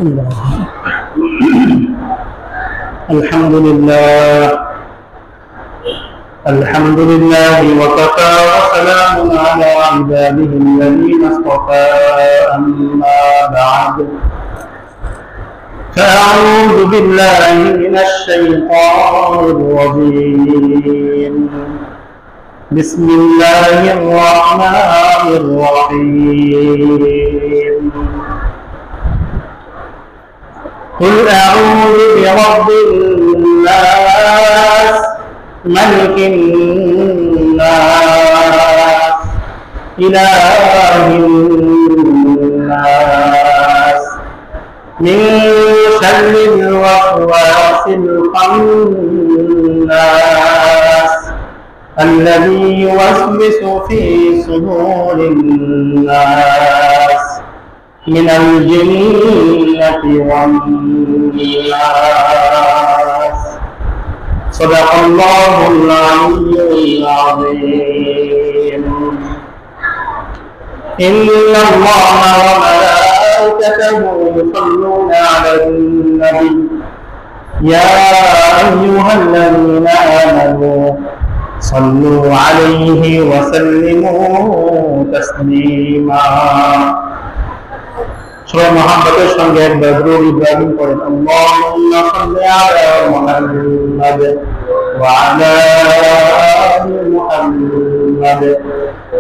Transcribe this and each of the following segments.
الحمد لله وكفى وسلام على عباده الذين اصطفى أما بعد فأعوذ بالله من الشيطان الرجيم بسم الله الرحمن الرحيم قل أعوذ برب الناس ملك الناس إله الناس من شر الوسواس الخناس الذي يوسوس في صدور الناس من الجنة والناس صدق الله العلي العظيم إن الله وملائكته يصلون على النبي يا أيها الذين آمنوا صلوا عليه وسلموا تسليما সবাই মহব্বতের সঙ্গে একবার দরুদ ইব্রাহিম করেন আল্লাহুম্মা সাল্লি আলা মুহাম্মাদ ওয়া আলা আলি মুহাম্মাদ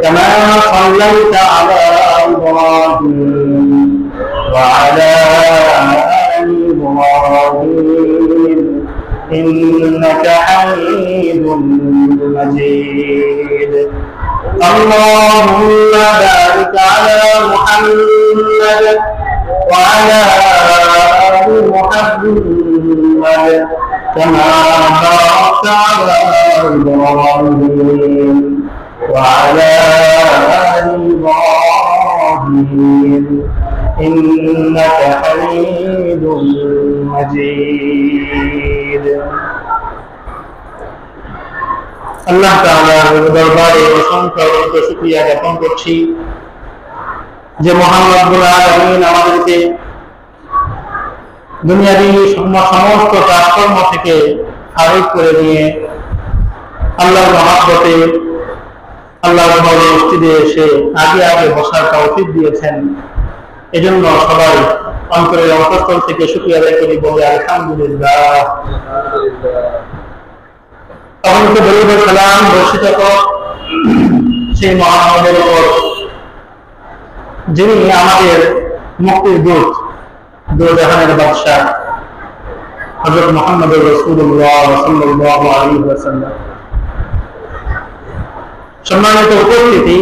কামা সাল্লাইতা আলা ইব্রাহিম ওয়া আলা আলি ইব্রাহিম ইন্নাকা হামিদুম মাজিদ اللهم بارك على محمد وعلى آل محمد كما باركت على إبراهيم وعلى آل إبراهيم إنك حميد مجيد আল্লাহ তাআলার দরবারে অসংখ্য শুকরিয়া জ্ঞাপন করছি যে মহান রব্বুল আলামিন আমাদেরকে দুনিয়ার সমস্ত কাজকর্ম থেকে ফারিগ করে নিয়ে আল্লাহর মহব্বতে আল্লাহর ঘরে মসজিদে এসে আগে আগে বসার তৌফিক দিয়েছেন। এজন্য সবাই অন্তরের অন্তঃস্থল থেকে শুকরিয়া আদায় করি, বলে আলহামদুলিল্লাহ। তখনকে দরুদ সালাম বর্ষিত হোক সেই মুহাম্মদের উপর যিনি আমাদের মুক্তির দূত, দোজাহানের বাদশাহ হযরত মুহাম্মদুর রাসূলুল্লাহ সাল্লাল্লাহু আলাইহি ওয়াসাল্লাম। সম্মানিত উপস্থিতি,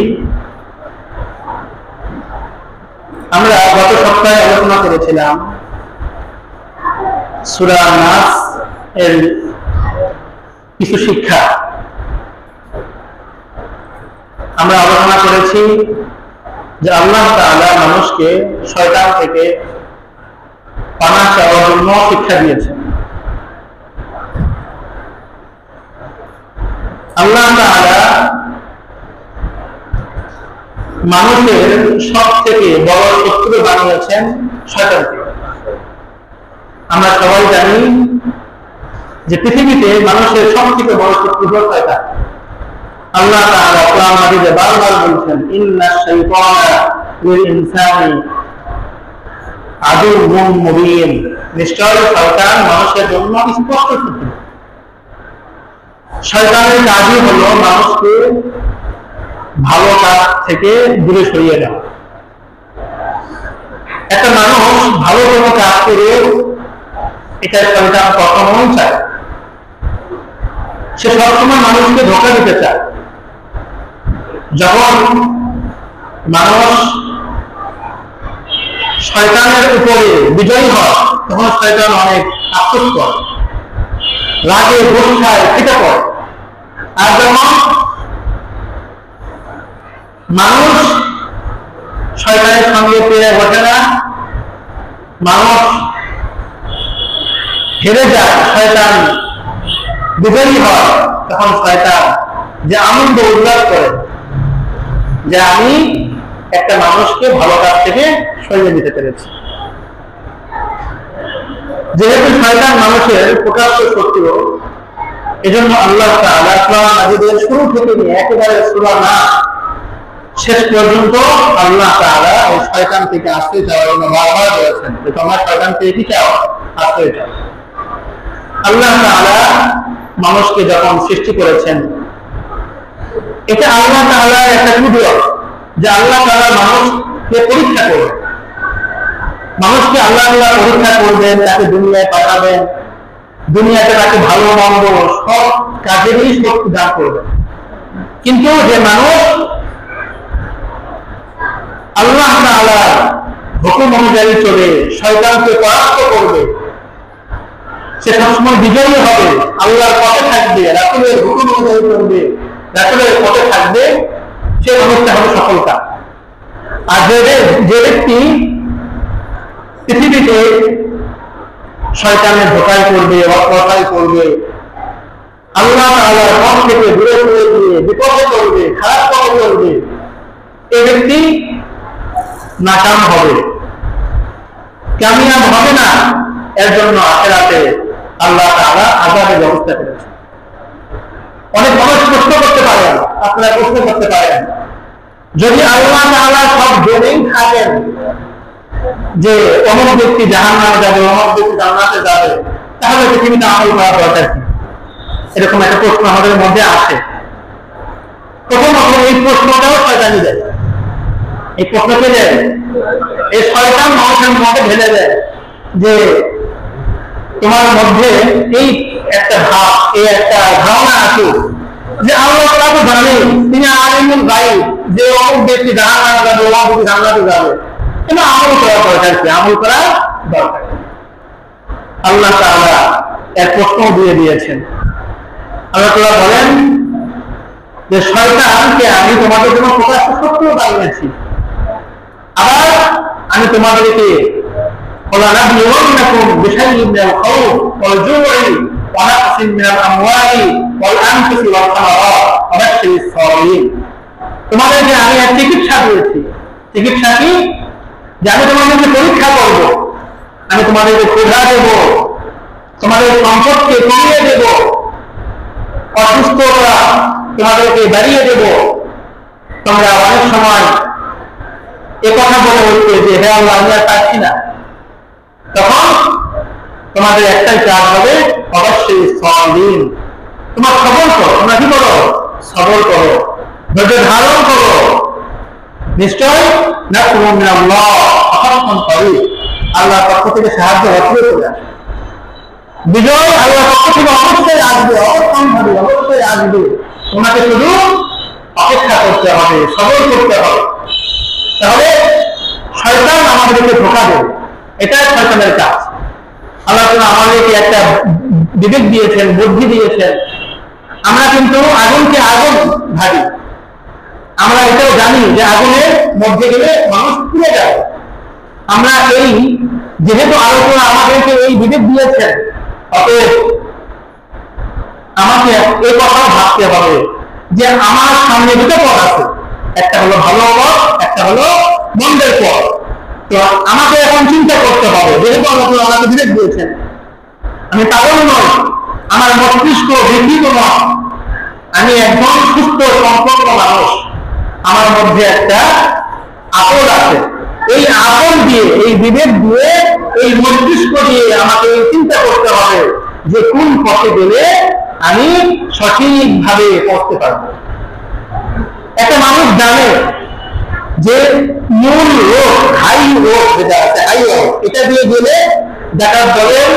আমরা গত সপ্তাহে আলোচনা করেছিলাম সূরা নাস এর কিছু শিক্ষা। আমরা আলোচনা করেছি যে আল্লাহ তাআলা মানুষকে শয়তান থেকে পানাহ চাওয়ার জন্য শিক্ষা দিয়েছেন। আল্লাহ তাআলা মানুষের সব থেকে বড় শত্রু বানিয়েছেন শয়তানকে। আমরা সবাই জানি যে পৃথিবীতে মানুষের সবথেকে বড় শত্রু হলো শয়তান। আল্লাহ তাআলা কোরআন মাজিদে বারবার বলছেন ইন্নাশ শাইতানা লিল ইনসানি আদুউম মুবিন, নিশ্চয় শয়তান মানুষের জন্য স্পষ্ট শত্রু। শয়তানের কাজই হলো মানুষকে ভালো কাজ থেকে দূরে সরিয়ে দেওয়া। একটা মানুষ ভালো কোনো কাজ করে এটা শয়তান কখনোই চায়, সে সবসময় মানুষকে ধোঁকা দিতে চায়। যখন মানুষ শয়তানের উপরে বিজয়ী হয় তখন শয়তান অনেক আফসোস করে, রাগে গোষ্ঠায় ফেটে পড়ে। আর যখন মানুষ শয়তানের সঙ্গে পেরে ওঠে না, মানুষ হেরে যায়, শয়তান বিজয়ী হয়, তখন শয়তান যে আনন্দ উল্লাস করে যে আমি একটা মানুষকে ভালো কাজ থেকে সরিয়ে দিতে পেরেছি। যেহেতু শয়তান মানুষের প্রকাশ্য শত্রু, এজন্য আল্লাহ তাআলা কোরআন মাজিদের শুরু থেকে নিয়ে একেবারে সূরা নাস শেষ পর্যন্ত আল্লাহ তাআলা এই শয়তান থেকে আশ্রয় চাওয়ার জন্য বারবার বলেছেন যে তোমরা শয়তান থেকে কি চাও? আশ্রয় চাও। আল্লাহ তাআলা মানুষকে যখন সৃষ্টি করেছেন, এটা আল্লাহ তাআলার একটা কুদরত যে আল্লাহ তাআলা মানুষকে পরীক্ষা করবেন, মানুষকে আল্লাহ তাআলা পরীক্ষা করবেন, তাকে দুনিয়ায় পাঠাবেন, দুনিয়াতে তাকে ভালো মন্দ সব কাজেরই শক্তি দান করবেন। কিন্তু যে মানুষ আল্লাহ তাআলার হুকুম অনুযায়ী চলে শয়তানকে পরাস্ত করবে, সে সবসময় বিজয়ী হবে, আল্লাহর পথে থাকবে, রাসূলের হুকুম অনুযায়ী চলবে, রাসূলের পথে থাকবে, সে মানুষটা হবে সফলতা। আর যে ব্যক্তি পৃথিবীতে শয়তানের ধোঁকায় করবে, অপরাধ করবে, আল্লাহ তাআলার পথ থেকে দূরে সরে গিয়ে বিপদে চলবে, খারাপ পথে চলবে, এই ব্যক্তি নাকাম হবে, কামিয়াব হবে না। এর জন্য আখিরাতে আল্লাহ তাআলা আযাবের ব্যবস্থা করেছেন। অনেক মানুষ প্রশ্ন করতে পারেন, আপনারা প্রশ্ন করতে পারেন, যদি আল্লাহ তাআলা সব জেনেই থাকেন যে অমুক ব্যক্তি জাহান্নামে যাবে, অমুক ব্যক্তি জান্নাতে যাবে, তাহলে পৃথিবীতে আমল করার দরকার কি? এরকম একটা প্রশ্ন আমাদের মধ্যে আসে। প্রথমত এই প্রশ্নটাও শয়তানি দেয়, এই প্রশ্নকে দেয়, এই শয়তান মানুষের মধ্যে ঢেলে দেয় যে তোমার মধ্যে এই একটা ভাব, এই একটা ধারণা আছে যে আল্লাহ তাআলা তো জানেন, তিনি আলিমুল গায়ব, যে অমুক ব্যক্তি জাহান্নামে যাবে, অমুক ব্যক্তি জান্নাতে যাবে, কিন্তু আমল করার দরকার কি? আমল করার দরকার। আল্লাহ তাআলা এর প্রশ্ন দিয়ে দিয়েছেন। আল্লাহ তাআলা বলেন যে শয়তানকে আমি তোমাদের জন্য প্রকাশ্য সত্য বানিয়েছি, আবার আমি তোমাদেরকে وَلَنَبْلُوَنَّكُمْ بِشَيْءٍ مِنَ الْخَوْفِ وَالْجُوعِ وَنَقْصٍ مِنَ الْأَمْوَالِ وَالْأَنفُسِ وَالثَّمَرَاتِ وَبَشِّرِ الصَّابِرِينَ। তোমাদেরকে আমি এক চিকিৎসা দিয়েছি। চিকিৎসা কি? যে আমি তোমাদেরকে পরীক্ষা করব, আমি তোমাদেরকে ক্ষুধা দেব, তোমাদের সম্পদকে কমিয়ে দেব, অসুস্থতা তোমাদেরকে বাড়িয়ে দেব। তোমরা অনেক সময় এ কথা বলে বলতে যে হে আল্লাহ আমি আর পাচ্ছি না, তখন তোমাদের একটাই কাজ হবে, অবশ্যই সাবিরিন, তোমার সবর করো, তোমরা কি করো? সবর করো, ধৈর্য ধারণ করো, নিশ্চয় নাসরুম মিনাল্লাহ আহাক্কুন করিব, আল্লাহর পক্ষ থেকে সাহায্য অবশ্যই চলে আসবে, বিজয় আল্লাহর পক্ষ থেকে অবশ্যই আসবে, অবশ্যই আসবে। তোমাকে শুধু অপেক্ষা করতে হবে, সবর করতে হবে। তাহলে শয়তান আমাদেরকে ধোঁকা দেবে, এটাই শয়তানের কাজ। আল্লাহ তাআলা আমাদেরকে একটা বিবেক দিয়েছেন, বুদ্ধি দিয়েছেন। আমরা কিন্তু আগুনকে আগুন ভাবি, আমরা এটাও জানি যে আগুনের মধ্যে গেলে মানুষ পুড়ে যাবে। আমরা এই যেহেতু আলোচনা আমাদেরকে এই বিবেক দিয়েছেন, অতএব আমাকে এই কথা ভাবতে হবে যে আমার সামনে দুটো পথ আছে, একটা হলো ভালো পথ, একটা হলো মন্দের পথ। তো আমাকে এখন চিন্তা করতে হবে, যেহেতু আল্লাহ আমাকে বিবেক দিয়েছেন, আমি পাগল নই, আমার মস্তিষ্ক বিকৃত নয়, আমি একদম সুস্থ সম্পন্ন মানুষ, আমার মধ্যে একটা আকল আছে। এই আকল দিয়ে, এই বিবেক দিয়ে, এই মস্তিষ্ক দিয়ে আমাকে চিন্তা করতে হবে যে কোন পথে গেলে আমি সঠিকভাবে পড়তে পারবো। একটা মানুষ জানে যে মূল রোড, হাই রোড যেটা আছে, হাই রোড, এটা দিয়ে গেলে ডাকাত দলের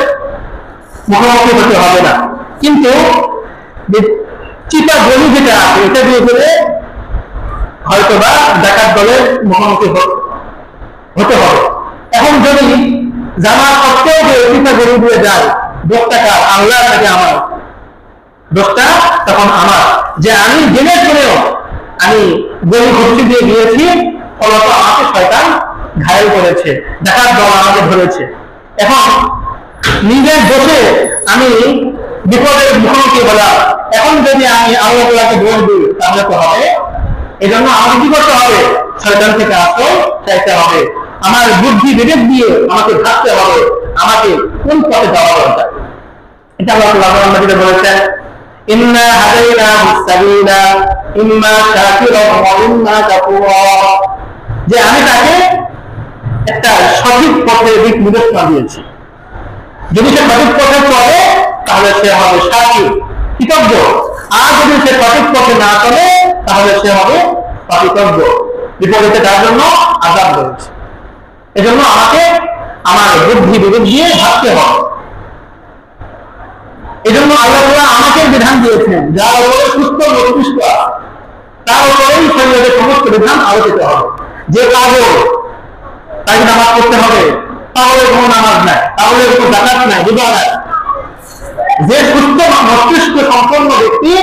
মুখোমুখি হতে হবে না, কিন্তু চিপা গলি যেটা আছে এটা দিয়ে গেলে হয়তোবা ডাকাত দলের মুখোমুখি হতে হবে। এখন যদি জানা সত্ত্বেও যে চিপা গলি দিয়ে যায়, দোষটা কার? আল্লাহ থেকে আমার দোষটা তখন আমার, যে আমি জেনে শুনেও আমি গলি ঘুরতে দিয়ে গিয়েছি, ফলত আমাকে শয়তান ঘায়েল করেছে, ডাকাত দল আমাকে ধরেছে। এখন নিজের দোষে আমি বিপদের মুখোমুখি হলাম, এখন যদি আমি আল্লাহ তাআলাকে দোষ দিই তাহলে তো হবে। এই জন্য আমাকে কি করতে হবে? শয়তান থেকে আশ্রয় চাইতে হবে। আমার বুদ্ধি বিবেক দিয়ে আমাকে ভাবতে হবে আমাকে কোন পথে যাওয়া দরকার। এটা আল্লাহ রাব্বুল আলামিন বলেছেন, ইন্না হাদাইনাহু সাবিলা ইম্মা শাকিরা ওয়া ইম্মা কাফুরা, যে আমি তাকে একটা সঠিক পথের দিক নির্দেশনা দিয়েছি। যদি সে সঠিক পথে চলে তাহলে সে হবে শাকির, কৃতজ্ঞ, আর যদি সে সঠিক পথে না চলে তাহলে সে হবে অকৃতজ্ঞ, বিপরীতে তার জন্য আযাব রয়েছে। এজন্য আমাকে আমার বুদ্ধি বিবেক দিয়ে ভাবতে হবে। এজন্য আল্লাহ তাআলা আমাকে বিধান দিয়েছেন, যার উপরে সুস্থ মস্তিষ্ক তার উপরেই শরীয়তের সমস্ত বিধান আলোচিত হবে। যে পাগল তাকে নামাজ পড়তে হবে, পাগলের কোনো নামাজ নাই, পাগলের কোনো জাকাত নাই, রোজা নাই। যে সুস্থ মস্তিষ্ক সম্পন্ন ব্যক্তি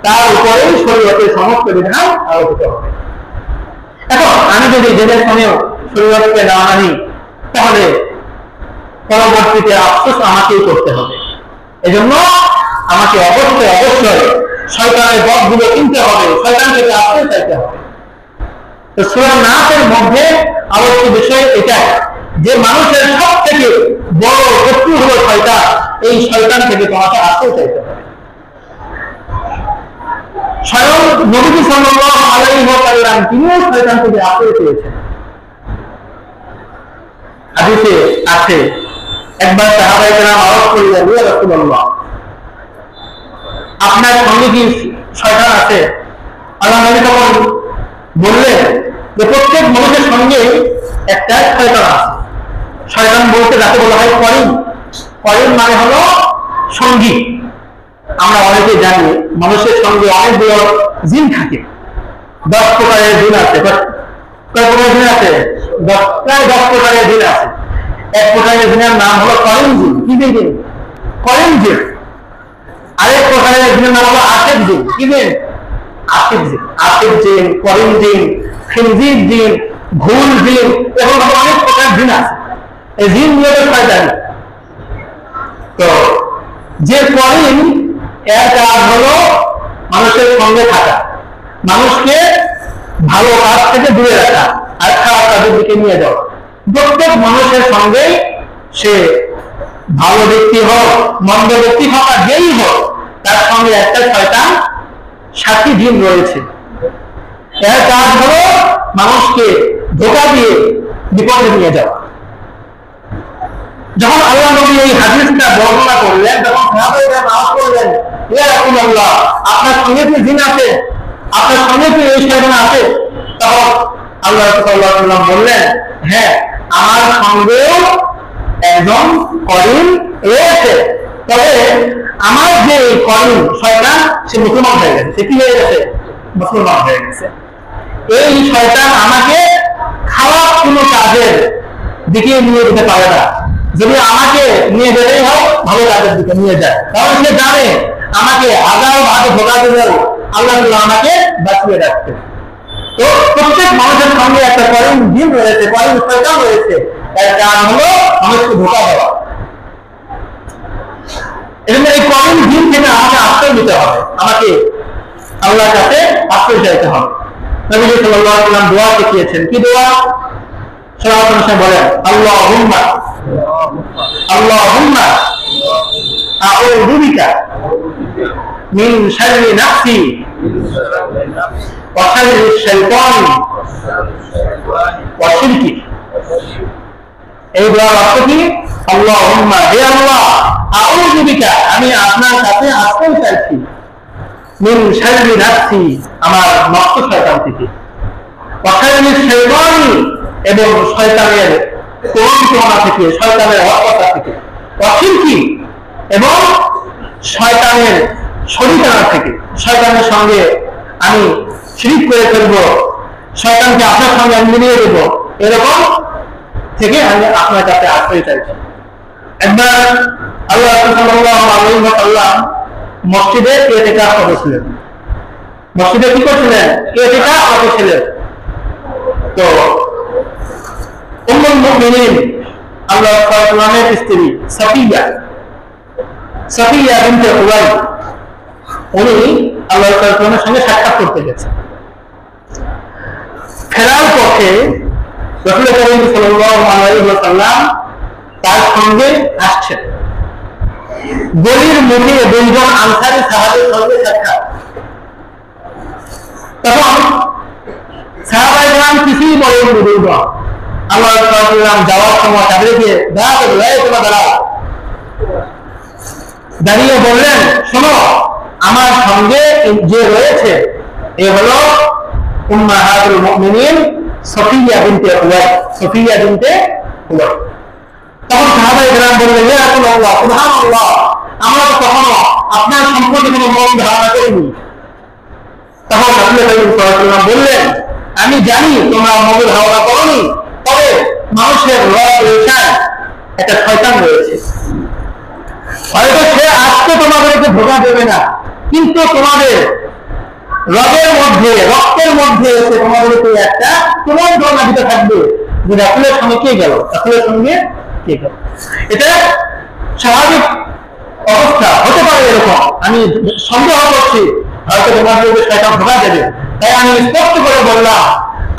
তার উপরেই শরীয়তের সমস্ত বিধান আলোচিত হবে। এখন আমি যদি জেনের সময়েও শরীয়তকে না মানি তাহলে পরবর্তীতে আফসোস আমাকেই করতে হবে। এজন্য আমাকে অবশ্যই শয়তানের পথগুলো কিনতে হবে, শয়তান থেকে আশ্রয় চাইতে হবে। তো সূরা নাসের মধ্যে আলোচ্য বিষয় এটাই যে মানুষের সব থেকে বড় শত্রু হলো শয়তান। এই শয়তান থেকে তোমাকে আশ্রয় চাইতে হবে। স্বয়ং নবী সাল্লাল্লাহু আলাইহি ওয়াসাল্লাম তিনিও শয়তান থেকে আশ্রয় পেয়েছেন। হাদিসে আছে, একবার সাহাবায়ে কেরাম আওয়াজ করলেন, ইয়া রাসূলুল্লাহ, আপনার সঙ্গে কি শয়তান আছে? আল্লাহ নবী তখন বললেন যে প্রত্যেক মানুষের সঙ্গে একটা শয়তান আছে। শয়তান বলতে যাকে বলা হয় করিম। করিম মানে হলো সঙ্গী। আমরা অনেকে জানি মানুষের সঙ্গে অনেকগুলো জিন থাকে। 10 প্রকারের জিন আছে। কয় প্রকারের জিন আছে? প্রায় 10 প্রকারের জিন আছে। এক প্রকারের জিনের নাম হলো করিম জিন। কি জিন? করিম জিন। আরেক প্রকারের জিনের নাম হলো আসিফ জিন। কি জিন? আসিফ জিন। আসিফ জিন, করিম জিন, খিনজির জিন, ঘুল জিন, এরকম অনেক প্রকার জিন আছে। এই জিন নিয়ে শয়তান। তো যে করিম, এর কাজ হলো মানুষের সঙ্গে থাকা, মানুষকে ভালো কাজ থেকে দূরে রাখা আর খারাপ কাজের দিকে নিয়ে যাওয়া। প্রত্যেক মানুষের সঙ্গেই সে ভালো ব্যক্তি হোক, মন্দ ব্যক্তি হোক, আর যেই হোক, তার সঙ্গে একটা শয়তান সাথী জিন রয়েছে। এর কাজ হলো মানুষকে ধোঁকা দিয়ে বিপদে নিয়ে যাওয়া। যখন আল্লাহ নবী এই হাদিসটা বর্ণনা করলেন তখন সাহাবায়ে আওয়াজ করলেন, ইয়া রাসূলুল্লাহ, আপনার সঙ্গে কি জিন আছে? আপনার সঙ্গে কি এই শয়তান আছে? তখন আল্লাহ সাল্লাল্লাহু আলাইহি ওয়াসাল্লাম বললেন, হ্যাঁ, আমার সঙ্গেও একজন করিম রয়েছে। তবে আমার যে করিম শয়তান, সে মুসলমান হয়ে গেছে। সে কি হয়ে গেছে? মুসলমান হয়ে গেছে। এই শয়তান আমাকে খারাপ কোনো কাজের দিকে নিয়ে যেতে পারে না। যদি আমাকে নিয়ে যেতেই হয় ভালো কাজের দিকে নিয়ে যায়, কারণ সে জানে আমাকে হাজার ভাগে ধোকা দিলেও আল্লাহ আমাকে বাঁচিয়ে রাখতে। তো প্রত্যেক মানুষের সঙ্গে একটা করিম জিন রয়েছে, করিম শয়তান রয়েছে। এর কাজ হলো মানুষকে ধোকা দেওয়া। এজন্য এই করিম জিন থেকে আমাকে আশ্রয় নিতে হবে, আমাকে আল্লাহর কাছে আশ্রয় চাইতে হবে। নবী সাল্লাল্লাহু আলাইহি ওয়াসাল্লাম দোয়া শিখিয়েছেন। কি দোয়া? সরাসরি বলেন, আল্লাহুম্মা আল্লাহুম্মা আউযু বিকা মিন শাররি নাফসি ওয়া শাররি শাইতানি ওয়া শিরকি। এই দোয়ার অর্থ কি? আল্লাহুম্মা, হে আল্লাহ, আউযু বিকা, আমি আপনার কাছে আশ্রয় চাইছি, মিন শাররি নাফসি, আমার নফস শয়তান থেকে, ওয়া শাররি শাইতানি, এবং শয়তানের প্রবণতা থেকে, শয়তানের অপকর্তা থেকে, ওয়া শিরকি, এবং শয়তানের শরীকানা থেকে, শয়তানের সঙ্গে আমি শিরক করে ফেলবো, শয়তানকে আপনার সঙ্গে আমি মিলিয়ে দেবো, এরকম থেকে আমি আপনার কাছে আশ্রয় চাইছি। একবার আল্লাহ সাল্লাল্লাহু আলাইহি ওয়াসাল্লাম মসজিদে ইতিকাফ করেছিলেন। মসজিদে কি করছিলেন? ইতিকাফ করেছিলেন। তো উম্মুল মুমিনিন আল্লাহ পাকের স্ত্রী সাফিয়া বিনতে হুয়াই, উনি আল্লাহ পাকের সঙ্গে সাক্ষাৎ করতে গেছেন। ফেরার পথে রাসূল করিম সাল্লাল্লাহু আলাইহি ওয়াসাল্লাম তার সঙ্গে আসছেন। গলির মুখে দুইজন আনসারী সাহাবীর সঙ্গে সাক্ষাৎ। তখন সাহাবায়ে কেরাম কিছুই বলেননি। দুইজন আল্লাহ রাসূল যাওয়ার সময় তাদেরকে দাঁড়াও, দাঁড়িয়ে বললেন, শোনো, আমার সঙ্গে যে রয়েছে এ হলো উম্মাহাতুল মুমিনিন সফিয়া বিনতে হুয়াইদ। সফিয়া বিনতে হুয়াইদ। তখন সাহাবায়ে কেরাম বললেন, ইয়া রাসূলুল্লাহ, সুবহানাল্লাহ, আমরা তো কখনো আপনার সম্পর্কে কোনো মন ধারণা করিনি। তখন রাসূল সাল্লাল্লাহু আলাইহি ওয়াসাল্লাম বললেন, আমি জানি তোমরা মন ধারণা করোনি, তবে মানুষের রব রয়েছে, একটা শয়তান রয়েছে, হয়তো সে আজকে তোমাদেরকে ধোঁকা দেবে না, কিন্তু তোমাদের রবের মধ্যে, রক্তের মধ্যে এসে তোমাদেরকে একটা তোমার ধারণা দিতে থাকবে যে রাসূলের সঙ্গে কে গেল, রাসূলের সঙ্গে কে গেল। এটা স্বাভাবিক অবস্থা, হতে পারে এরকম। আমি সন্দেহ করছি হয়তো তোমাদেরকে শয়তান ধোঁকা দেবে। তাই আমি স্পষ্ট করে বললাম,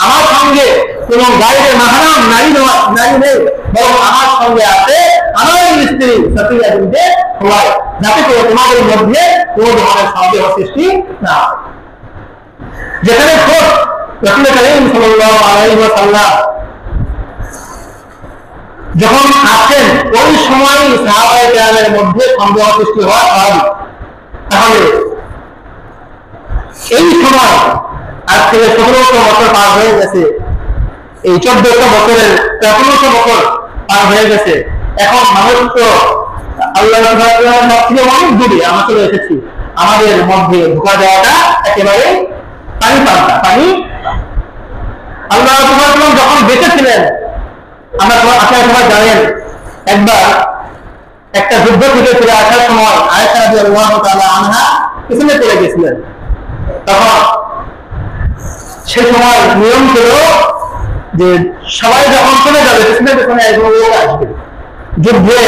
আমার সঙ্গে কোন গায়ের মাহরাম নারী নেই, বরং আমার সঙ্গে আছে আমার স্ত্রী সফিয়া বিনতে হুয়াইদ, যাতে করে তোমাদের মধ্যে কোন ধরনের সন্দেহ সৃষ্টি না হয়। যেখানে খোঁজ রাসূল কারীম সাল্লাল্লাহু আলাইহি ওয়াসাল্লাম যখন আসেন, ওই সময় সাহাবায়ে কেরামের মধ্যে সন্দেহ সৃষ্টি হওয়া স্বাভাবিক। তাহলে এই সময় আজ থেকে 1700 বছর পার হয়ে গেছে, এই 1400 বছরের 1300 বছর পার হয়ে গেছে। এখন মানুষ তো আল্লাহ থেকে অনেক দূরে আমরা চলে এসেছি। আমাদের মধ্যে ঢোকা দেওয়াটা একেবারে পানি পাল্টা পানি। আল্লাহ যখন বেঁচে ছিলেন, আপনারা সবাই জানেন, একবার একটা যুদ্ধ থেকে ফিরে আসার সময় আয়েশা রাদিয়াল্লাহু তাআলা আনহা পিছনে পড়ে গেছিলেন। তখন সে সময় নিয়ম ছিল যে সবাই যখন চলে যাবে পিছনে পিছনে একজন লোক আসবে। যুদ্ধে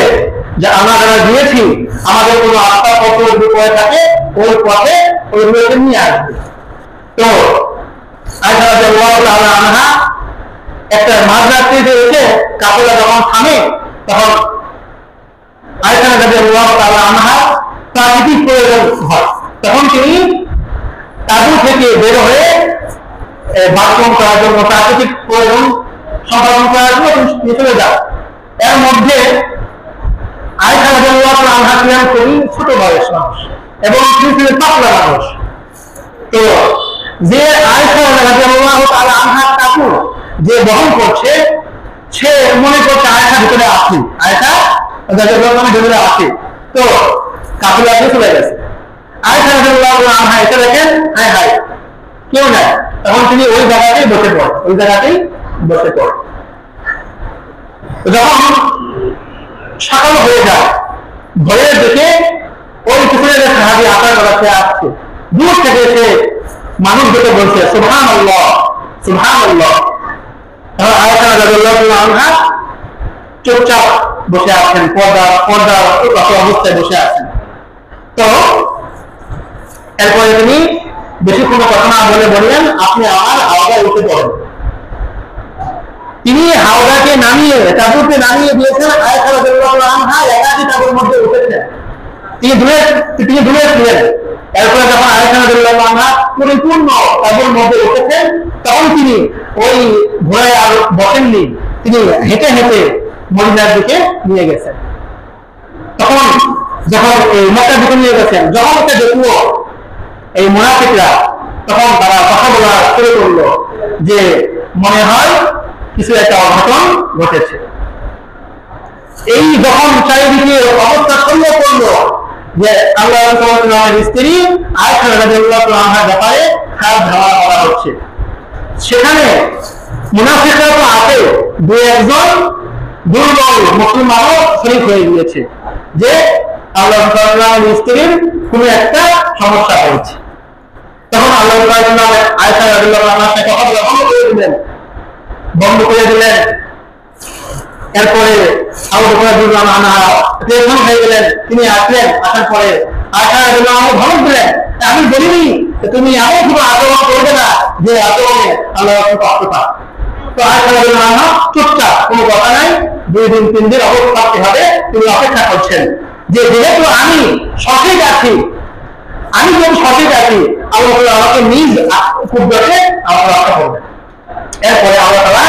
যে আমরা যারা গিয়েছি, আমাদের কোনো আস্থা পত্র পড়ে থাকে, ওই পথে ওই লোককে নিয়ে আসবে। তো আয়েশা রাদিয়াল্লাহু তাআলা আনহা একটা মাঝরাত্রিতে এসে কাফেলা যখন থামে, তখন আয়েশা রাদিয়াল্লাহু তাআলা আনহা প্রাকৃতিক প্রয়োজন হয়, তখন তিনি তাবু থেকে বের হয়ে বাথরুম করার জন্য, প্রাকৃতিক প্রয়োজন সম্পাদন করার জন্য তিনি চলে যান। এর মধ্যে আয়েশা রাদিয়াল্লাহু তাআলা আনহা ছিলেন খুবই ছোট বয়স মানুষ এবং তিনি ছিলেন পাতলা মানুষ। তো যে আয়েশা রাদিয়াল্লাহু তাআলা আনহার কাপড় যে বহন করছে, সে মনে করছে আয়েশা ভিতরে আছে, আয়েশা রাদিয়াল্লাহু তাআলা ভিতরে আছে। তো কাপড় লাগিয়ে চলে গেছে। আয়েশা রাদিয়াল্লাহু তাআলা আনহা এসে দেখেন, হায় হায়, কেউ নাই। তখন তিনি ওই জায়গাতেই বসে পড়ে। যখন সকাল হয়ে যায়, ভয়ে দেখে ওই পুকুরে যে সাহাবী আসার বেড়াতে আসছে, দূর থেকে এসে মানুষ দেখে বলছে, সুবহানাল্লাহ, সুবহানাল্লাহ। আয়েশা রাদিয়াল্লাহু তাআলা আনহা চুপচাপ বসে আছেন, পর্দা অবস্থায় বসে আছেন। তো এরপরে তিনি বেশি কোনো কথা না বলে বললেন, আপনি আমার হাওদায় উঠে পড়েন। তিনি হাওদাকে নামিয়ে, তাঁবুতে নামিয়ে দিয়েছেন। আয়েশা রাদিয়াল্লাহু আনহা একাকী তাঁবুর মধ্যে উঠেছেন, তিনি দূরে ছিলেন। এরপরে যখন আয়েশা রাদিয়াল্লাহু আনহা পরিপূর্ণ তাঁবুর মধ্যে উঠেছেন, তখন তিনি ওই ঘোড়ায় আর বসেননি, তিনি হেঁটে হেঁটে মদিনার দিকে নিয়ে গেছেন। তখন যখন এই মক্কার দিকে নিয়ে গেছেন, যখন ওকে দেখল এই মুনাফিকরা, তখন তারা কথা বলা শুরু করলো যে মনে হয় কিছু একটা অঘটন ঘটেছে। এই যখন চারিদিকে অবস্থা ছড়িয়ে পড়লো যে আল্লাহ রাসূলের স্ত্রী আয়েশা রাদিয়াল্লাহু আনহার ব্যাপারে খারাপ ধারণা করা হচ্ছে, সেখানে মুনাফিকরা তো আছে, দু একজন দুর্বল মুসলমানও শরীক হয়ে গিয়েছে যে আল্লাহ রাসূলের স্ত্রীর কোনো একটা সমস্যা হয়েছে। তখন আল্লাহ আয়েশা রাদিয়াল্লাহু আনহার সাথে কথা বলা বন্ধ করে দিলেন। এরপরে আবু বকর রাদিয়াল্লাহু আনহু টেনশন হয়ে গেলেন, তিনি আসলেন। আসার পরে আয়েশা রাদিয়াল্লাহু আনহা ধমক দিলেন, আমি বলিনি তুমি এমন কোনো আচরণ করবে না যে আচরণে আল্লাহ রাসূল কষ্ট পান। তো আয়েশা রাদিয়াল্লাহু আনহা চুপচাপ, কোনো কথা নাই, 2 দিন 3 দিন অপেক্ষা করতে হবে, তিনি অপেক্ষা করছেন যে যেহেতু আমি সঠিক আছি, আমি যখন সঠিক আছি, আল্লাহ তাআলা আমাকে নিজ কুদরতে আমাকে রক্ষা করবেন। এরপরে আল্লাহ তাআলা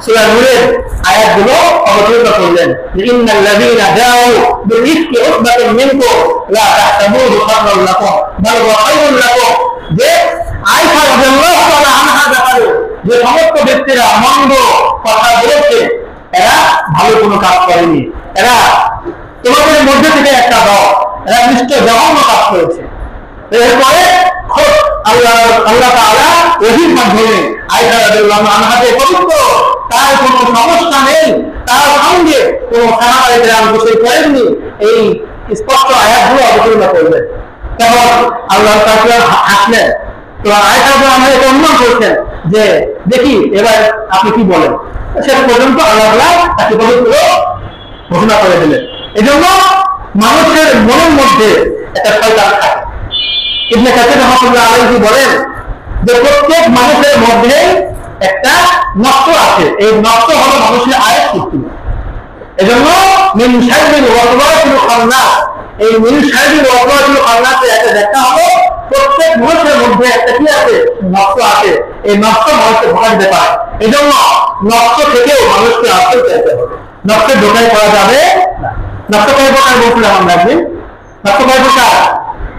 সূরা নূরের আয়াতগুলো অবতীর্ণ করলেন যে ইন্নাল লাযীনা জাউ বিল ইফকি উসবাতুম মিনকুম লা তাহসাবুহু শাররান লাকুম বাল হুয়া খায়রুন লাকুম, যে আয়েশা রাদিয়াল্লাহু তাআলা আনহা ব্যাপারে যে সমস্ত ব্যক্তিরা মন্দ কথা বলেছে, এরা ভালো কোনো কাজ করেনি, এরা তোমাদের মধ্যে থেকে একটা দল, এরা নিশ্চয় জঘন্য কাজ করেছে। এরপরে আল্লাহ তাআলা ওহীর মাধ্যমে আয়েশা রাদিয়াল্লাহু আনহাকে পবিত্র, তার কোনো সমস্যা নেই, তার সঙ্গে কোনো সাহাবায়ে কেরাম গোসল করেননি, এই স্পষ্ট আয়াতগুলো অবতীর্ণ করলেন। তখন আল্লাহ তাআলা হাসলেন। তো আয়েশা রাদিয়াল্লাহু আনহা এটা অনুমান করছেন যে দেখি এবার আপনি কি বলেন। শেষ পর্যন্ত আল্লাহ তাআলা তাকে পবিত্র ঘোষণা করে দিলেন। এজন্য মানুষের মনের মধ্যে একটা শয়তান থাকে। ইবনে কাসির রাহমাতুল্লাহ আলাইহি বলেন যে প্রত্যেক মানুষের মধ্যে একটা নষ্ট আছে, এই নষ্ট হলো মানুষের আয়ের শক্তি। এজন্য মিন শাররিল ওয়াসওয়াসিল খান্নাস, এই মিন শাররিল ওয়াসওয়াসিল খান্নাসে একটা দেখা হলো প্রত্যেক মানুষের মধ্যে একটা কি আছে, নষ্ট আছে। এই নষ্ট মানুষকে ধোঁকা দিতে পারে। এজন্য নষ্ট থেকেও মানুষকে আশ্রয় চাইতে হবে, নষ্টের ধোঁকায় করা যাবে না। নষ্ট কয় প্রকার বলছিলাম আমরা একদিন, নষ্ট কয় প্রকার,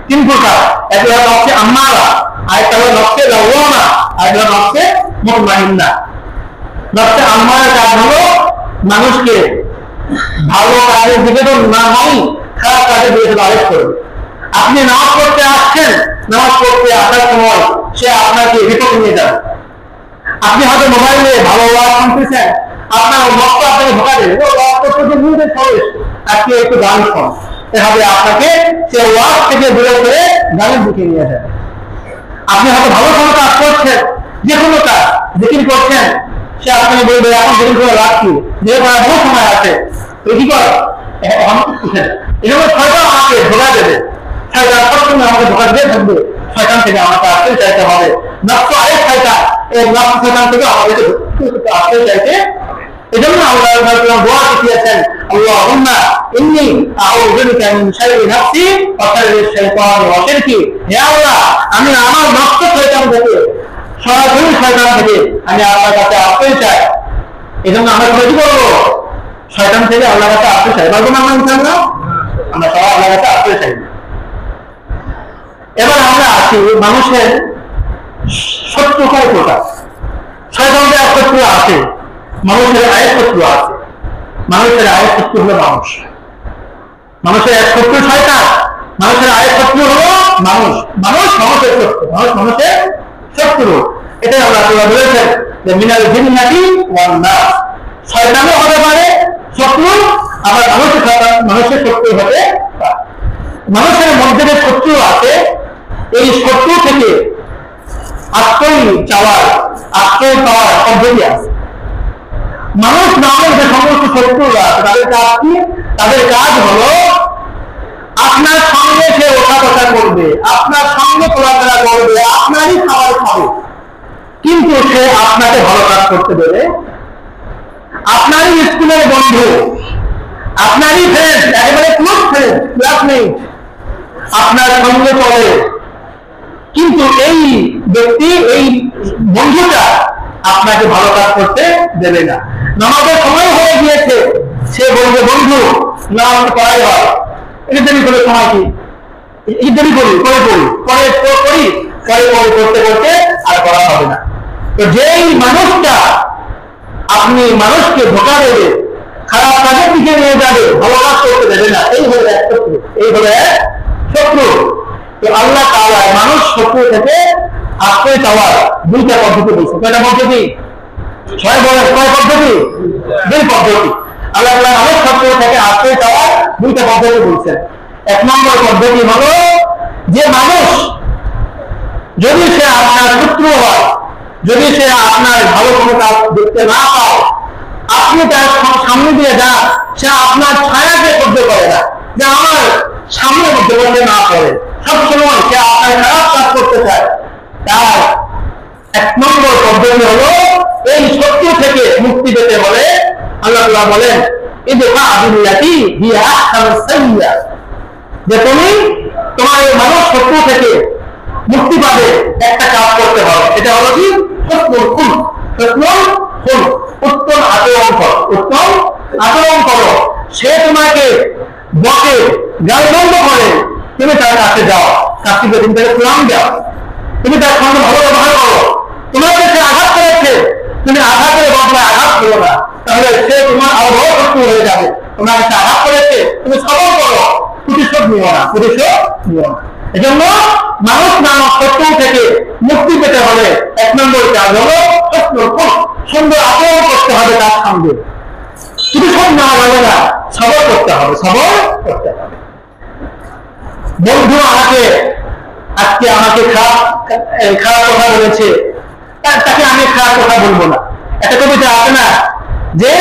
3 প্রকার। একটা হলো নফসে আম্মারা, আরেকটা হলো নফসে লাওয়ামা, আরেকটা হলো নফসে মুতমাইন্না। নফসে আম্মারার কাজ হলো মানুষকে ভালো কাজের দিকে তো না হয়, খারাপ কাজের দিকে আদেশ করবে। আপনি নামাজ পড়তে আসছেন, নামাজ পড়তে আসার সময় সে আপনাকে বিপদে নিয়ে যাবে। আপনি হয়তো মোবাইলে ভালো ওয়াজ শুনতেছেন, আপনার নষ্ট আপনাকে ধোঁকা দেবে, ও ওয়াজ করতে নিয়ে সরেস, আজকে একটু গান শোন, এভাবে আপনাকে সে ওয়াজ থেকে দূরে করে গানের দিকে নিয়ে যাবে। আপনি হয়তো ভালো কোনো কাজ করছেন, যে কোনো কাজ জিকির করছেন, সে আপনাকে বলবে এখন জিকির করে রাখছি, যে বহু সময় আছে, তো কি করে এভাবে শয়তান আমাকে ধোঁকা দেবে, শয়তান সবসময় আমাকে ধোঁকা দিয়ে থাকবে। শয়তান থেকে আমাকে আশ্রয় চাইতে হবে। নফস আরেক শয়তান, এই নফস শয়তান থেকে আমাদেরকে আশ্রয় চাইতে। এজন্য আল্লাহ তাআলা দোয়া শিখিয়েছেন, আল্লাহুম্মা ইন্নী আউযু বিকা মিন শাররি নাফসি ওয়া শাররি শাইতানি ওয়া শিরকি। হে আল্লাহ, আমি আমার নফস শয়তান থেকে, সরাসরি শয়তান থেকে আমি আল্লাহর কাছে আশ্রয় চাই। এজন্য আমরা কি করব? শয়তান থেকে আল্লাহর কাছে আশ্রয় চাই। বলবো না আমরা ইনশাআল্লাহ, আমরা সবাই আল্লাহর কাছে আশ্রয় চাই। এবার আমরা আসি মানুষের শত্রু কয় প্রকার। শয়তানের এক শত্রু আছে, মানুষের আয়ের শত্রু আছে। মানুষের আয়ের শত্রু হলো মানুষ, মানুষের এক শত্রু শয়তান, মানুষের আয়ের শত্রু হলো মানুষ, মানুষ মানুষের শত্রু, মানুষ মানুষের শত্রু। এটাই আল্লাহ তাআলা বলেছেন যে মিনাল জিন্নাতি ওয়ান নাস, শয়তানও হতে পারে শত্রু, আবার মানুষের শত্রু হতে পারে। মানুষের মধ্যে যে শত্রু আছে, এই শত্রু থেকে আশ্রয় পাওয়ার পদ্ধতি আছে। মানুষ নামের যে সমস্ত শত্রুরা আছে, তাদের কাজ কি? তাদের কাজ হলো আপনার সঙ্গে সে ওঠা বসা করবে, আপনার সঙ্গে চলাফেরা করবে, আপনারই খাবার খাবে, কিন্তু সে আপনাকে ভালো কাজ করতে দেবে। আপনারই স্কুলের বন্ধু, আপনারই ফ্রেন্ড, একেবারে ক্লোজ ফ্রেন্ড, ক্লাসমেট, আপনার সঙ্গে চলে, কিন্তু এই ব্যক্তি, এই বন্ধুটা আপনাকে ভালো কাজ করতে দেবে না। নামাজের সময় হয়ে গিয়েছে, সে বলবে বন্ধু নামাজ করাই হয়, এটা দেরি করে সময় কি দেরি করি, পরে করতে করতে আর করা হবে না। তো যেই মানুষটা আপনি মানুষকে ধোঁকা দেবে, খারাপ কাজের দিকে নিয়ে যাবে, ভালো কাজ করতে দেবে না, এই হলো এক শত্রু, এই হলো এক শত্রু। তো আল্লাহ তাআলা মানুষ শত্রু থেকে আশ্রয় চাওয়ার 2টা পদ্ধতি বলছে। কয়টা পদ্ধতি? ছয় পদ্ধতি, 2 পদ্ধতি। আল্লাহ তাআলা মানুষ শত্রু থেকে আশ্রয় চাওয়ার 2টা পদ্ধতি বলছেন। 1 নম্বর পদ্ধতি হলো যে মানুষ যদি সে আপনার শত্রু হয়, যদি সে আপনার ভালো কোনো কাজ দেখতে না পায়, আপনি তার সামনে দিয়ে যান, সে আপনার ছায়াকে সহ্য করে না, যে আমার সামনে মধ্যে না পড়ে, সবসময় সে আপনার খারাপ কাজ করতে চায়। তার এক নম্বর পদ্ধতি হলো এই শত্রু থেকে মুক্তি পেতে হলে আল্লাহ তাআলা বলেন ইদফা বিল্লাতি হিয়া আহসানুস সাইয়্যা, যে তুমি তোমার এই মানব শত্রু থেকে মুক্তি পাবে একটা কাজ করতে হবে, এটা হলো কি হুসনুল খুলক। হুসনুল খুলক, উত্তম আচরণ করো, উত্তম আচরণ করো। সে তোমাকে বকে, গালমন্দ করে, তুমি তার কাছে যাও, কাছে গিয়ে তুমি তাকে সালাম দাও, তুমি তার সঙ্গে ভালো ব্যবহার করো। তোমাকে সে আঘাত করেছে, তুমি আঘাতের বদলায় আঘাত করো না, তাহলে সে তোমার আরো বড় শত্রু হয়ে যাবে। তোমাকে সে আঘাত করেছে, তুমি সবল করো, প্রতিশোধ নিও না, প্রতিশোধ নিও না। এজন্য মানুষ নামক শত্রু থেকে মুক্তি পেতে হলে এক নম্বর কাজ হলো সুন্দর আচরণ করতে হবে তার সঙ্গে। প্রতিশোধ নেওয়া যাবে না, সবল করতে হবে, সবল করতে হবে। বন্ধু আজকে আমাকে খারাপ কথা বলেছে, তাকে আমি খারাপ কথা বলবো না। একটা কবিতা আছে না, যে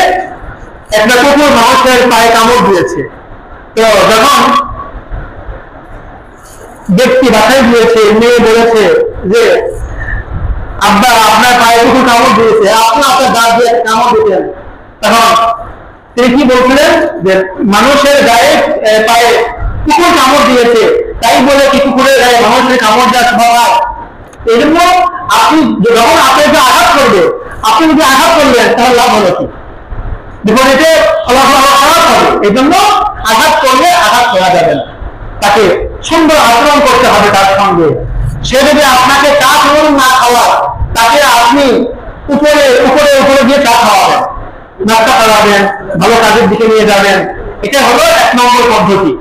একটা কুকুর মানুষের পায়ে কামড় দিয়েছে, তো যখন ব্যক্তি বাসায় গিয়েছে, মেয়ে বলেছে যে আব্বা আপনার পায়ে কুকুর কামড় দিয়েছে, আপনি আপনার দাঁত দিয়ে কামড় দিতেন, তখন তিনি কি বলছিলেন যে মানুষের গায়ে পায়ে কুকুর কামড় দিয়েছে, তাই বলে কি কুকুরের গায়ে মানুষের কামড় দেওয়া স্বভাব? এই জন্য আপনি যখন আপনাকে আঘাত করবে, আপনি যদি আঘাত করলেন তাহলে লাভ হলো কি? বিপরীতে ফলাফল খারাপ হবে। এই জন্য আঘাত করলে আঘাত করা যাবে না, তাকে সুন্দর আচরণ করতে হবে তার সঙ্গে। সে যদি আপনাকে চা খাওয়ান না খাওয়ায়, তাকে আপনি উপরে উপরে উপরে দিয়ে চা খাওয়াবেন, নাস্তা খাওয়াবেন, ভালো কাজের দিকে নিয়ে যাবেন। এটা হলো এক নম্বর পদ্ধতি।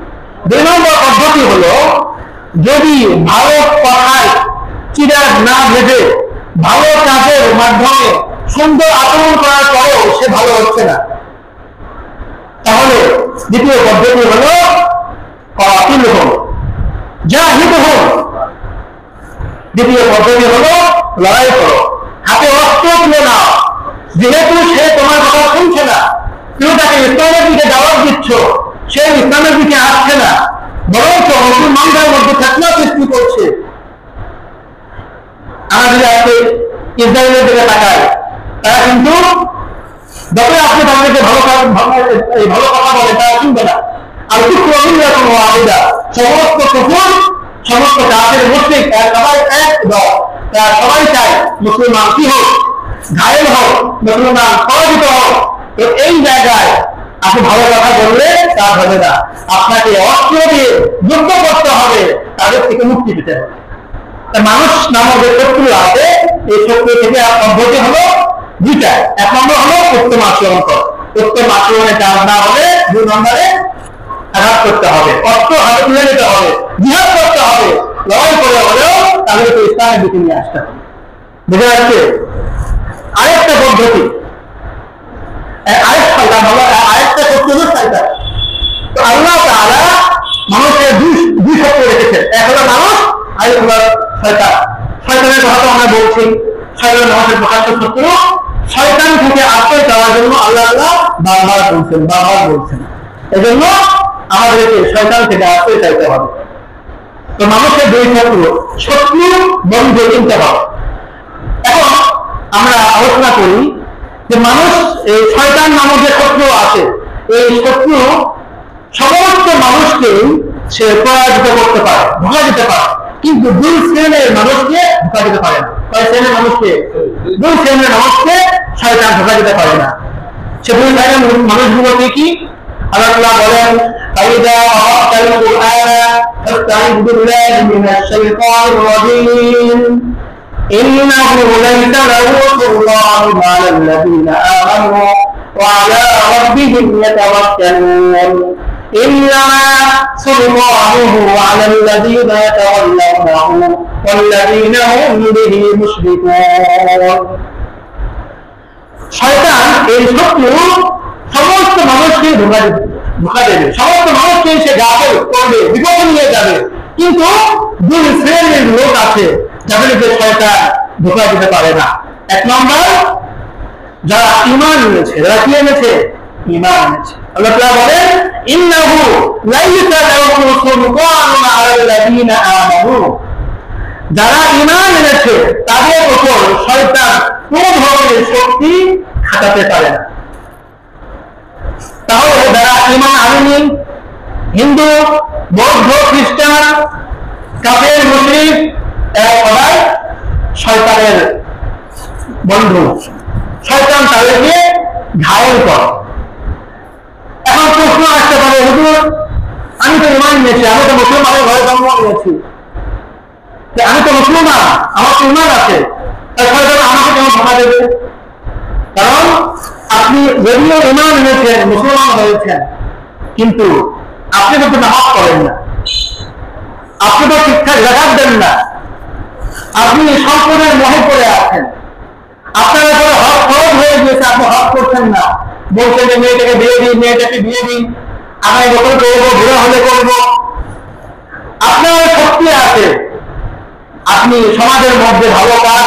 দুই নম্বর পদ্ধতি হলো, যদি ভালো কথায় চিরাগ না ভেবে ভালো কাজের মাধ্যমে সুন্দর আচরণ করার পরেও সে ভালো হচ্ছে না, তাহলে দ্বিতীয় পদ্ধতি হলো দ্বিতীয় পদ্ধতি হলো লড়াই করো, হাতে অস্ত্র তুলে নাও। যেহেতু সে তোমার কথা শুনছে না, তুমি তাকে ইসলামের দিকে দাওয়াত দিচ্ছ, সে ইসলামের দিকে আসছে না, বরঞ্চ মুসলমানদের মধ্যে ফিতনা সৃষ্টি করছে। আমরা যদি আজকে ইসরায়েলের দিকে তাকাই, তারা কিন্তু যতই আপনি তাদেরকে ভালো কথা বলে, তারা শুনবে না। আর সমস্ত কুফর, সমস্ত কাফের মুশরিক সবাই এক দল, তারা সবাই চায় মুসলমান কি হোক, ঘায়েল হোক, মুসলমান পরাজিত হোক। তো এই জায়গায় আপনি ভালো কথা বললে তা হবে না, আপনাকে অস্ত্র দিয়ে যুদ্ধ করতে হবে, তাদের থেকে মুক্তি পেতে হবে। মানুষ নামক যে শত্রু আছে, এই শত্রু থেকে পদ্ধতি হলো দুইটা। এক নম্বর হলো উত্তম আচরণ কর, উত্তম আচরণে কাজ না হলে দুই নম্বরে আঘাত করতে হবে, অস্ত্র হাতে তুলে নিতে হবে, জিহাদ করতে হবে, লড়াই করে হলেও তাদেরকে ইসলামের দিকে নিয়ে আসতে হবে। বুঝে যাচ্ছে? আরেকটা পদ্ধতি, আরেকটা শত্রু শয়তান। তো আল্লাহ তাআলা মানুষের দুই শত্রু রেখেছেন, এক হলো মানুষ, আরেক হলো শয়তান। শয়তানের কথা তো আমরা বলছি, শয়তান মানুষের প্রকাশ্য শত্রু। শয়তান থেকে আশ্রয় চাওয়ার জন্য আল্লাহ বারবার বলছেন। এজন্য আমাদেরকে শয়তান থেকে আশ্রয় চাইতে হবে। তো মানুষের দুই শত্রু বন্ধু কিনতে হবে। এখন আমরা আলোচনা করি যে মানুষ এই শয়তান নামক যে শত্রু আছে, এই শত্রু সমস্ত মানুষকেই সে পরাজিত করতে পারে, ধোঁকা দিতে পারে, কিন্তু দুই শ্রেণীর মানুষকে ধোঁকা দিতে পারে না। কয় শ্রেণীর মানুষকে? দুই শ্রেণীর মানুষকে শয়তান ধোঁকা দিতে পারে না। সে দুই শ্রেণীর মানুষগুলোকে কি? আল্লাহ বলেন, فإذا قرأت القرآن فاستعذ بالله من الشيطان الرجيم إنه ليس له سلطان على الذين آمنوا وعلى ربهم يتوكلون إنما سلطانه على الذين يتولونه والذين هم به مشركون। শয়তান এই শত্রু সমস্ত মানুষকে ধোঁকা দেবে, সমস্ত মানুষকে সে গাফেল করবে, বিপদে নিয়ে যাবে। কিন্তু দুই শ্রেণীর লোক আছে যাদেরকে শয়তান ধোঁকা দিতে পারে না। এক নম্বর, যারা ঈমান এনেছে। যারা কি এনেছে? ঈমান এনেছে। আল্লাহ তাআলা বলেন, ইন্নাহু লাইসা লাহু সুলতানুন আলাল লাযিনা আমানু। যারা ঈমান এনেছে তাদের উপর শয়তান কোন ধরনের শক্তি খাটাতে পারে না। তাহলে যারা ঈমান আনেনি, হিন্দু, বৌদ্ধ, খ্রিস্টান, কাফের, মুশরিক, এরা সবাই শয়তানের বন্ধু। শয়তান তাদেরকে ঘায়েল করে। এখন প্রশ্ন আসতে পারে, হুজুর আমি তো ঈমান নিয়েছি, আমি তো মুসলমানের ঘরে জন্ম নিয়েছি, আমি তো মুসলমান, আমার তো ঈমান আছে, শয়তান আমাকে কেন ধোঁকা দেবে? কারণ আপনি যদিও ঈমান এনেছেন, মুসলমান হয়েছেন, কিন্তু আপনি তো নামাজ পড়েন না, আপনি তো ঠিকঠাক যাকাত দেন না, আপনি সম্পদের মোহে পড়ে আছেন, আপনার উপরে হক ফরজ হয়ে গিয়েছে, আপনি হক করছেন না, বলছেন যে মেয়েটাকে বিয়ে দিন, মেয়েটাকে বিয়ে দিন, আগামী বছর করবো, বুড়া হলে করবো। আপনার শক্তি আছে, আপনি সমাজের মধ্যে ভালো কাজ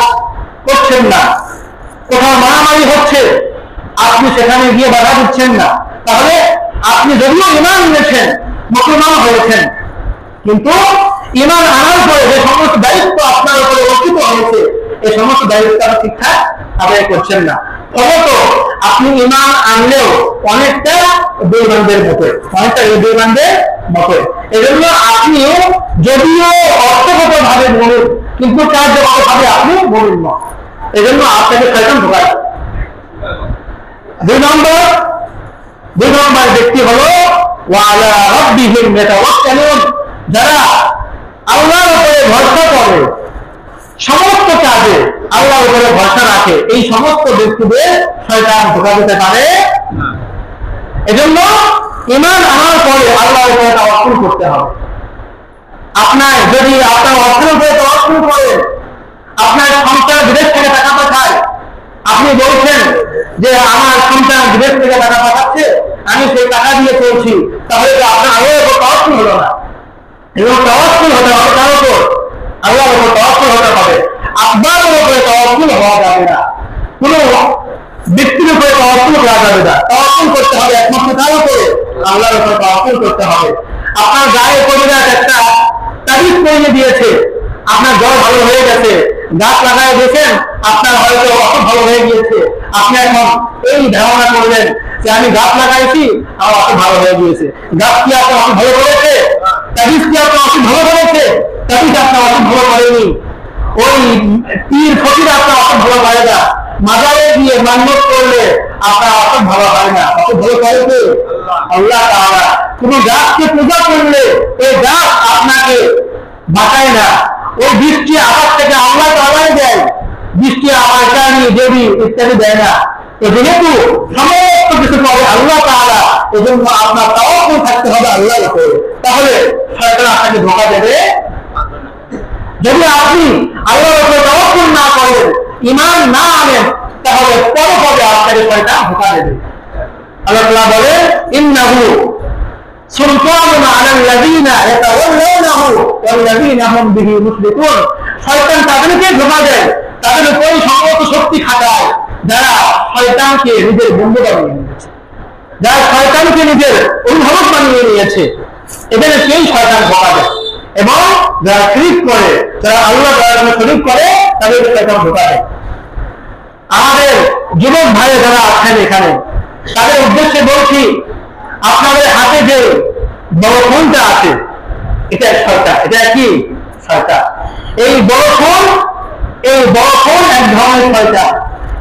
করছেন না, কোথাও মারামারি হচ্ছে, আপনি সেখানে গিয়ে বাধা দিচ্ছেন না, তাহলে আপনি যদিও ঈমান এনেছেন, মুসলমান হয়েছেন, কিন্তু ঈমান আনার পরে যে সমস্ত দায়িত্ব আপনার উপরে অর্পিত হয়েছে, এই সমস্ত দায়িত্ব আপনি ঠিকঠাক আদায় করছেন না। ফলত আপনি ঈমান আনলেও অনেকটা বেঈমানদের মতো, এজন্য আপনিও যদিও অর্থগত ভাবে বলুন, কিন্তু কার্যগত ভাবে আপনি বলুন না, এজন্য আপনাকে শয়তান ধোঁকায়। দুই নম্বর ব্যক্তি হলো ওয়ালা রাব্বিহিম ইয়াতাওয়াক্কালুন, যারা আল্লাহর উপরে ভরসা করে, সমস্ত কাজে আল্লাহর উপরে ভরসা রাখে, এই সমস্ত ব্যক্তিদের শয়তান ধোঁকা দিতে পারে না। এজন্য ঈমান আনার পরে আল্লাহর উপরে তাওয়াক্কুল করতে হবে। আপনার যদি আপনার অর্থের উপরে তাওয়াক্কুল করেন, আপনার সন্তান বিদেশ থেকে টাকা পাঠায়, আপনি বলছেন যে আমার সন্তান বিদেশ থেকে টাকা পাঠাচ্ছে, আমি সেই টাকা দিয়ে চলছি, তাহলে আপনার আল্লাহর উপর তাওয়াক্কুল হলো না। এবং তাওয়াক্কুল হতে হবে কার উপর? আল্লাহর উপর তাওয়াক্কুল হতে হবে। আপনার উপরে তাওয়াক্কুল হওয়া যাবে না, কোন ব্যক্তির উপরে তাওয়াক্কুল করা যাবে না। তাওয়াক্কুল করতে হবে একমাত্র কার উপরে? আল্লাহর উপর তাওয়াক্কুল করতে হবে। আপনার গায়ে পরিবার একটা তাবিজ পরিয়ে দিয়েছে, আপনার জ্বর ভালো হয়ে গেছে, গাছ লাগাই দিয়েছেন, আপনার হয়তো অসুখ ভালো হয়ে গিয়েছে, আপনি এখন এই ধারণা করলেন যে আমি গাছ লাগাইছি, আমার অসুখ ভালো হয়ে গিয়েছে। গাছ কি আপনার অসুখ ভালো করেছে? তাবিজ কি আপনার অসুখ ভালো করেছে? তাবিজ আপনার অসুখ ভালো করেনি। ওই পীর ফকির আপনার অসুখ ভালো করে না। মাজারে গিয়ে মান্যত করলে আপনার অসুখ ভালো হয় না। অসুখ ভালো করে কে? আল্লাহ তাআলা। কোন গাছকে পূজা করলে ওই গাছ আপনাকে বাঁচায় না, ওই বৃষ্টি আকাশ থেকে আল্লাহ তাআলাই দেয়, বৃষ্টি আমার কারণে দেবী ইত্যাদি দেয় না। তো যেহেতু সমস্ত কিছু পাবে আল্লাহ তাআলা, এজন্য আপনার তাওয়াক্কুল থাকতে হবে আল্লাহর উপরে, তাহলে শয়তান আপনাকে ধোঁকা দেবে। যদি আপনি আল্লাহর উপরে তাওয়াক্কুল না করেন, ঈমান না আনেন, তাহলে পরে আপনাকে শয়তান ধোঁকা দেবে। আল্লাহ তাআলা বলেন ইন্নাহু সুলতানুন আলাল্লাযীনা ইয়াতাওয়াল্লাউনাহু ওয়াল্লাযীনা হুম বিহি মুশরিকুন। শয়তান তাদেরকে ধোঁকা দেয়, তাদের উপরই সমস্ত শক্তি খাটায় যারা শয়তানকে নিজের বন্ধু বানিয়ে নিয়েছে, যারা শয়তানকে নিজের অভিভাবক বানিয়ে নিয়েছে, এদেরকেই শয়তান ধোঁকা দেয়। এবং যারা শিরক করে, যারা আল্লাহ তাআলার সাথে শরীক করে, তাদেরকে শয়তান ধোঁকা দেয়। আমাদের যুবক ভাই যারা আছেন এখানে, তাদের উদ্দেশ্যে বলছি, আপনাদের হাতে যে বড় ফোনটা আছে, এটা শয়তান। এটা কি? শয়তান। এই বড় ফোন এক ধরনের শয়তান।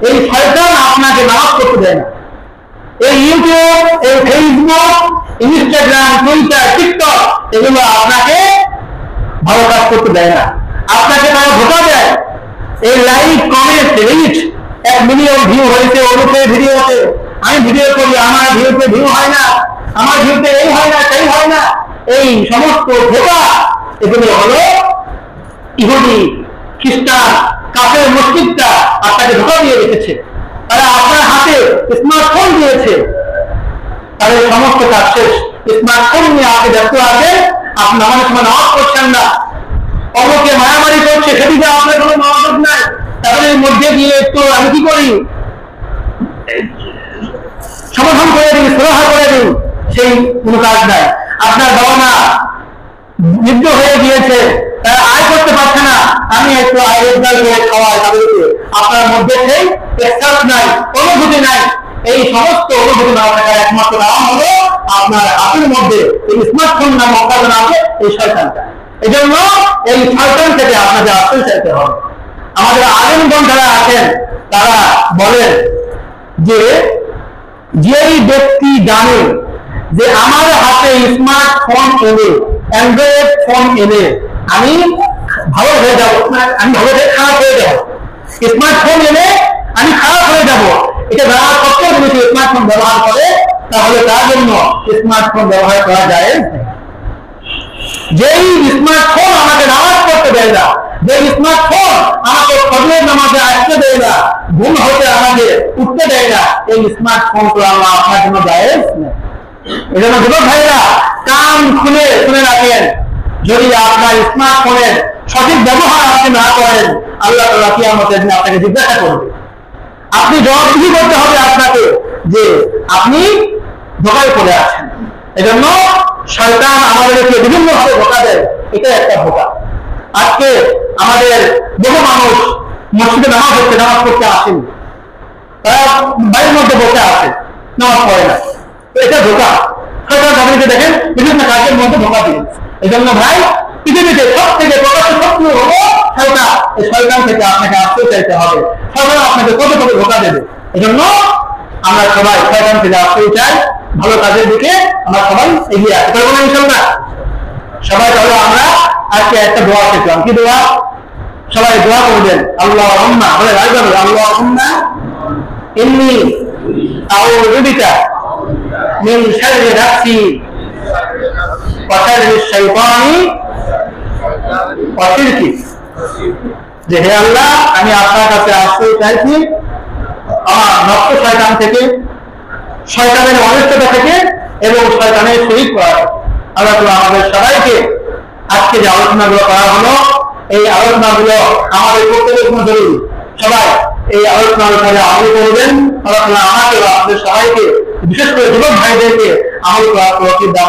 এই শয়তান আপনাকে নামাজ পড়তে দেয় না। এই ইউটিউব, এই ফেসবুক, ইনস্টাগ্রাম, টুইটার, টিকটক, এগুলো আপনাকে ভালো কাজ করতে দেয় না, আপনাকে তারা ধোঁকা দেয়। এই like, comment, reach, 1 million view হয়েছে ওরূপে ভিডিওতে, আমি ভিডিও করি, আমার ভিডিওতে ভিউ হয় না, আমার ভিডিওতে এই হয় না, সেই হয় না, এই সমস্ত ধোঁকা, এগুলো হলো ইহুদি, খ্রিস্টান, কাফের, মুশরিকরা আপনাকে ধোঁকা দিয়ে রেখেছে। তারা আপনার হাতে স্মার্টফোন দিয়েছে, তাদের সমস্ত কাজ শেষ। স্মার্টফোন নিয়ে আপনি ব্যস্ত আছেন, আপনি নামাজের সময় নামাজ পড়ছেন না, অমুকে মারামারি করছে, সেদিকে আপনার কোনো মনোযোগ নাই, তাদের মধ্যে দিয়ে একটু আমি কি করি, সমাধান করে দিন, সুরাহা করে দিন, সেই কোনো কাজ নাই। আপনার বাবা মা বৃদ্ধ হয়ে গিয়েছে, তারা আয় করতে পারছে না, আমি একটু আয় রোজগার করে খাওয়াই তাদেরকে, আপনার মধ্যে সেই এক্সাস নাই, অনুভূতি নাই। এই সমস্ত অনুভূতি না থাকার একমাত্র নাম হলো আপনার হাতের মধ্যে এই স্মার্টফোন নাম অকাজন আছে, এই শয়তানটা। এই জন্য এই শয়তান থেকে আপনাদের আশ্রয় চাইতে হবে। আমাদের আলেমগণ যারা আছেন তারা বলেন যে যেই ব্যক্তি জানে যে আমার হাতে স্মার্টফোন এনে, অ্যান্ড্রয়েড ফোন এনে আমি ভালো হয়ে যাবো, আমি ভালো হয়ে খারাপ হয়ে যাবো, স্মার্টফোন এনে আমি খারাপ হয়ে যাবো, এটা যারা সত্ত্বেও যদি স্মার্টফোন ব্যবহার করে তাহলে তার জন্য স্মার্টফোন ব্যবহার করা যায়। যেই স্মার্টফোন আমাকে নামাজ পড়তে দেয় না, যে স্মার্টফোন আমাকে ফজরের নামাজে আসতে দেয় না, ঘুম হতে আমাকে উঠতে দেয় না, এই স্মার্টফোন তো আমরা আপনার জন্য জায়েজ না। এই জন্য যুবক ভাইরা কান খুলে শুনে রাখেন, যদি আপনার স্মার্টফোনের সঠিক ব্যবহার আপনি না করেন, আল্লাহ তাআলা কিয়ামতের দিনে আপনাকে জিজ্ঞাসা করবে। আপনি জবাবদিহি করতে হবে আপনাকে যে আপনি ধোঁকায় পড়ে আছেন। এজন্য শয়তান আমাদেরকে বিভিন্ন ভাবে ধোঁকা দেয়, এটা একটা ধোঁকা। আজকে আমাদের বহু মানুষ মসজিদে নামাজ পড়তে আসেন, তারা বাড়ির মধ্যে বসে আছে, নামাজ পড়ে না, এটা ধোঁকা। শয়তান তাদেরকে দেখেন বিভিন্ন কাজের মধ্যে ধোঁকা দিয়ে। এই জন্য ভাই, পৃথিবীতে সব থেকে প্রকাশ্য শত্রু হলো শয়তান। এই শয়তান থেকে আপনাকে আশ্রয় চাইতে হবে। শয়তান আপনাকে কত কত ধোঁকা দেবে। এই জন্য আমরা সবাই শয়তান থেকে আশ্রয় চাই, ভালো কাজের দিকে আমরা সবাই এগিয়ে আসতে পারবো না ইনশাআল্লাহ। সবাই তাহলে আমরা আজকে একটা দোয়া শিখলাম। কি দোয়া? সবাই দোয়া করবেন, আল্লাহুম্মা, বলে রাখবেন, আল্লাহুম্মা ইন্নী আউযু বিকা মিন শাররি নাফসি ওয়া শাররি শাইতানি ওয়া শিরকি। যে হে আল্লাহ, আমি আপনার কাছে আশ্রয় চাইছি আমার নষ্ট শয়তান থেকে, শয়তানের অনিষ্টতা থেকে এবং শয়তানের শরীক করা। আল্লাহ তাআলা আমাদের সবাইকে আজকে যে আলোচনাগুলো করা হলো, এই আলোচনাগুলো আমাদের প্রত্যেকের জন্য জরুরি। সবাই এই আলোচনার উপরে আমল করবেন। আল্লাহ তাআলা আমাকে, আপনাদের সবাইকে, বিশেষ করে যুবক ভাইদেরকে আমল করার তৌফিক দান